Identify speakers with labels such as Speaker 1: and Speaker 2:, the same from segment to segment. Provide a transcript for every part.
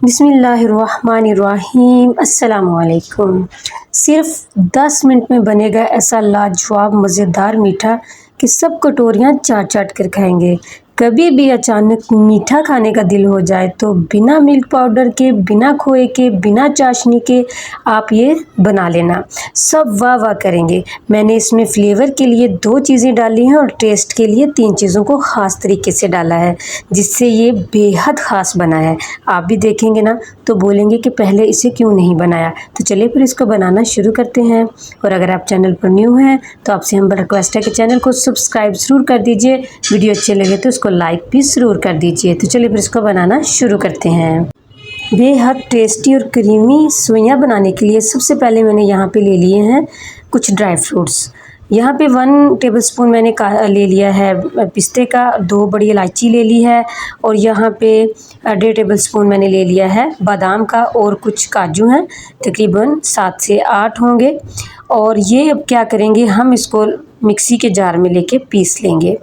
Speaker 1: बिस्मिल्लाहिर्रहमानिर्रहीम अस्सलामुअलैकुम। सिर्फ 10 मिनट में बनेगा ऐसा लाजवाब मज़ेदार मीठा कि सब कटोरियाँ चाट चाट कर खाएंगे। कभी भी अचानक मीठा खाने का दिल हो जाए तो बिना मिल्क पाउडर के, बिना खोए के, बिना चाशनी के आप ये बना लेना, सब वाह वाह करेंगे। मैंने इसमें फ्लेवर के लिए 2 चीज़ें डाली हैं और टेस्ट के लिए 3 चीज़ों को ख़ास तरीके से डाला है, जिससे ये बेहद ख़ास बना है। आप भी देखेंगे ना तो बोलेंगे कि पहले इसे क्यों नहीं बनाया। तो चलिए फिर इसको बनाना शुरू करते हैं। और अगर आप चैनल पर न्यू हैं तो आपसे हम रिक्वेस्ट है कि चैनल को सब्सक्राइब ज़रूर कर दीजिए। वीडियो अच्छे लगे तो इसको लाइक भी ज़रूर कर दीजिए। तो चलिए फिर इसको बनाना शुरू करते हैं। बेहद टेस्टी और क्रीमी सेवइयां बनाने के लिए सबसे पहले मैंने यहाँ पे ले लिए हैं कुछ ड्राई फ्रूट्स। यहाँ पे 1 टेबलस्पून मैंने ले लिया है पिस्ते का, 2 बड़ी इलायची ले ली है और यहाँ पे 1.5 टेबलस्पून मैंने ले लिया है बादाम का और कुछ काजू हैं, तकरीबन 7 से 8 होंगे। और ये अब क्या करेंगे, हम इसको मिक्सी के जार में लेके पीस लेंगे।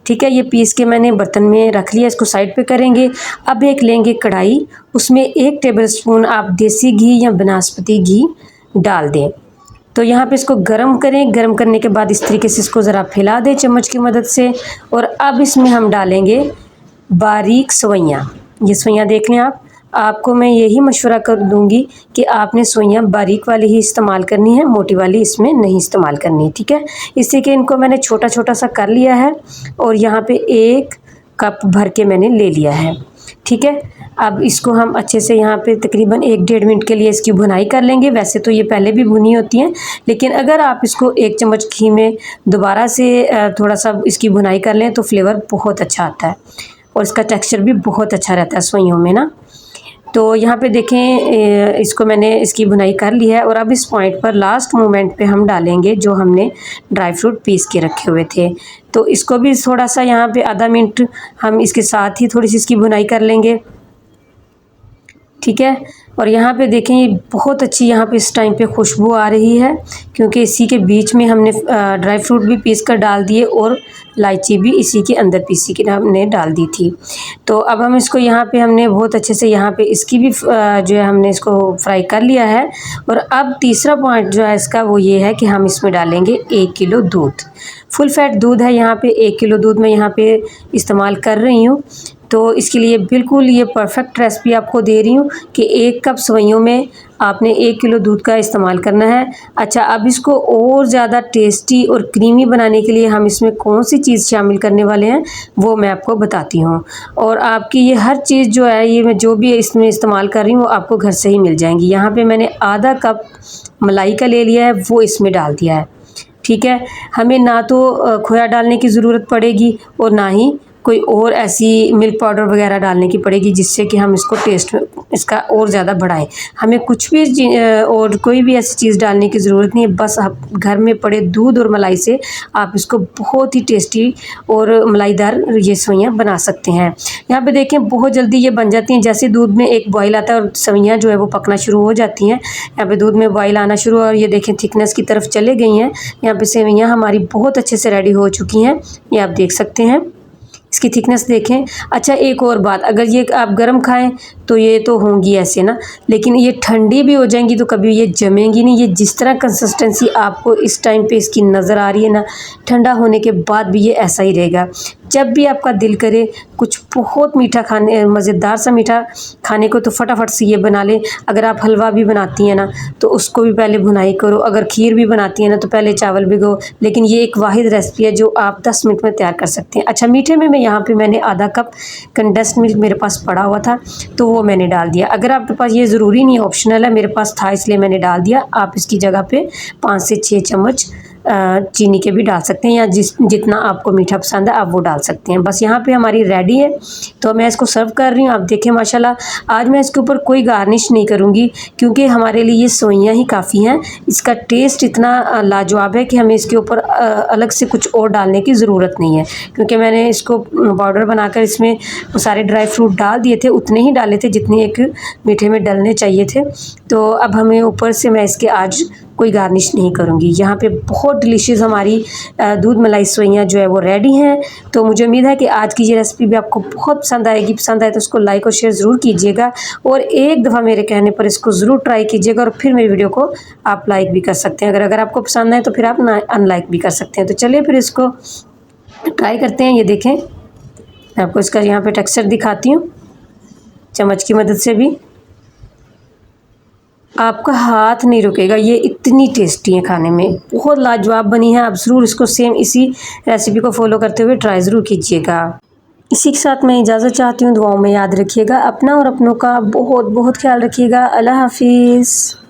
Speaker 1: ठीक है, ये पीस के मैंने बर्तन में रख लिया, इसको साइड पे करेंगे। अब एक लेंगे कढ़ाई, उसमें 1 टेबलस्पून आप देसी घी या बनस्पति घी डाल दें। तो यहाँ पे इसको गरम करें, गरम करने के बाद इस तरीके से इसको ज़रा फैला दें चम्मच की मदद से। और अब इसमें हम डालेंगे बारीक सेवइयाँ। ये सेवइयाँ देख लें आप, आपको मैं यही मशवरा कर दूंगी कि आपने सेवइयाँ बारीक वाली ही इस्तेमाल करनी है, मोटी वाली इसमें नहीं इस्तेमाल करनी। ठीक है, इसी के इनको मैंने छोटा छोटा सा कर लिया है और यहाँ पे 1 कप भर के मैंने ले लिया है। ठीक है, अब इसको हम अच्छे से यहाँ पे तकरीबन 1-1.5 मिनट के लिए इसकी भुनाई कर लेंगे। वैसे तो ये पहले भी भुनी होती हैं, लेकिन अगर आप इसको 1 चम्मच घी में दोबारा से थोड़ा सा इसकी भुनाई कर लें तो फ्लेवर बहुत अच्छा आता है और इसका टेक्स्चर भी बहुत अच्छा रहता है सेवइयों में ना। तो यहाँ पे देखें, इसको मैंने इसकी भुनाई कर ली है और अब इस पॉइंट पर लास्ट मोमेंट पे हम डालेंगे जो हमने ड्राई फ्रूट पीस के रखे हुए थे। तो इसको भी थोड़ा सा यहाँ पे आधा मिनट हम इसके साथ ही थोड़ी सी इसकी भुनाई कर लेंगे। ठीक है, और यहाँ पे देखें ये बहुत अच्छी यहाँ पे इस टाइम पे खुशबू आ रही है, क्योंकि इसी के बीच में हमने ड्राई फ्रूट भी पीस कर डाल दिए और इलायची भी इसी के अंदर पीसी के हमने डाल दी थी। तो अब हम इसको यहाँ पे हमने बहुत अच्छे से यहाँ पे इसकी भी जो है हमने इसको फ्राई कर लिया है। और अब तीसरा पॉइंट जो है इसका वो ये है कि हम इसमें डालेंगे 1 किलो दूध। फुल फैट दूध है, यहाँ पे 1 किलो दूध मैं यहाँ पे इस्तेमाल कर रही हूँ। तो इसके लिए बिल्कुल ये परफेक्ट रेसिपी आपको दे रही हूँ कि 1 कप सेवइयों में आपने 1 किलो दूध का इस्तेमाल करना है। अच्छा, अब इसको और ज़्यादा टेस्टी और क्रीमी बनाने के लिए हम इसमें कौन सी चीज़ शामिल करने वाले हैं वो मैं आपको बताती हूँ। और आपकी ये हर चीज़ जो है, ये मैं जो भी इसमें इस्तेमाल कर रही हूँ वो आपको घर से ही मिल जाएंगी। यहाँ पे मैंने आधा कप मलाई का ले लिया है, वो इसमें डाल दिया है। ठीक है, हमें ना तो खोया डालने की ज़रूरत पड़ेगी और ना ही कोई और ऐसी मिल्क पाउडर वगैरह डालने की पड़ेगी जिससे कि हम इसको टेस्ट इसका और ज़्यादा बढ़ाएं। हमें कुछ भी और कोई भी ऐसी चीज़ डालने की ज़रूरत नहीं है, बस आप घर में पड़े दूध और मलाई से आप इसको बहुत ही टेस्टी और मलाईदार ये सेवइयाँ बना सकते हैं। यहाँ पे देखें बहुत जल्दी ये बन जाती हैं, जैसे दूध में एक बॉयल आता है और सेवइयाँ जो है वो पकना शुरू हो जाती हैं। यहाँ पे दूध में बॉयल आना शुरू और ये देखें थिकनेस की तरफ चले गई हैं। यहाँ पे सेवइयाँ हमारी बहुत अच्छे से रेडी हो चुकी हैं, ये आप देख सकते हैं, इसकी थिकनेस देखें। अच्छा, एक और बात, अगर ये आप गर्म खाएं तो ये तो होंगी ऐसे ना, लेकिन ये ठंडी भी हो जाएंगी तो कभी ये जमेंगी नहीं। ये जिस तरह कंसिस्टेंसी आपको इस टाइम पे इसकी नज़र आ रही है ना, ठंडा होने के बाद भी ये ऐसा ही रहेगा। जब भी आपका दिल करे कुछ बहुत मीठा खाने, मज़ेदार सा मीठा खाने को, तो फटाफट से ये बना लें। अगर आप हलवा भी बनाती हैं ना तो उसको भी पहले भुनाई करो, अगर खीर भी बनाती हैं ना तो पहले चावल भिगो। लेकिन ये एक वाहिद रेसिपी है जो आप 10 मिनट में तैयार कर सकते हैं। अच्छा, मीठे में यहाँ पे मैंने आधा कप कंडेंस्ड मिल्क मेरे पास पड़ा हुआ था तो वो मैंने डाल दिया। अगर आपके पास, ये ज़रूरी नहीं है, ऑप्शनल है, मेरे पास था इसलिए मैंने डाल दिया। आप इसकी जगह पे 5 से 6 चम्मच चीनी के भी डाल सकते हैं, या जितना आपको मीठा पसंद है आप वो डाल सकते हैं। बस यहाँ पे हमारी रेडी है, तो मैं इसको सर्व कर रही हूँ। आप देखें माशाल्लाह, आज मैं इसके ऊपर कोई गार्निश नहीं करूँगी क्योंकि हमारे लिए ये सेवइयाँ ही काफ़ी हैं। इसका टेस्ट इतना लाजवाब है कि हमें इसके ऊपर अलग से कुछ और डालने की ज़रूरत नहीं है, क्योंकि मैंने इसको पाउडर बनाकर इसमें सारे ड्राई फ्रूट डाल दिए थे, उतने ही डाले थे जितने एक मीठे में डलने चाहिए थे। तो अब हमें ऊपर से मैं इसके आज कोई गार्निश नहीं करूँगी। यहाँ पे बहुत डिलीशियस हमारी दूध मलाई सेवइयाँ जो है वो रेडी हैं। तो मुझे उम्मीद है कि आज की ये रेसिपी भी आपको बहुत पसंद आएगी। पसंद आए तो उसको लाइक और शेयर ज़रूर कीजिएगा और एक दफ़ा मेरे कहने पर इसको ज़रूर ट्राई कीजिएगा और फिर मेरी वीडियो को आप लाइक भी कर सकते हैं। अगर आपको पसंद आए तो फिर आप अनलाइक भी कर सकते हैं। तो चलिए फिर इसको ट्राई करते हैं। ये देखें, मैं आपको इसका यहाँ पे टेक्सचर दिखाती हूँ चम्मच की मदद से भी। आपका हाथ नहीं रुकेगा, ये इतनी टेस्टी है, खाने में बहुत लाजवाब बनी है। आप ज़रूर इसको सेम इसी रेसिपी को फॉलो करते हुए ट्राई ज़रूर कीजिएगा। इसी के साथ मैं इजाज़त चाहती हूँ। दुआओं में याद रखिएगा अपना और अपनों का बहुत बहुत ख्याल रखिएगा। अल्लाह हाफिज़।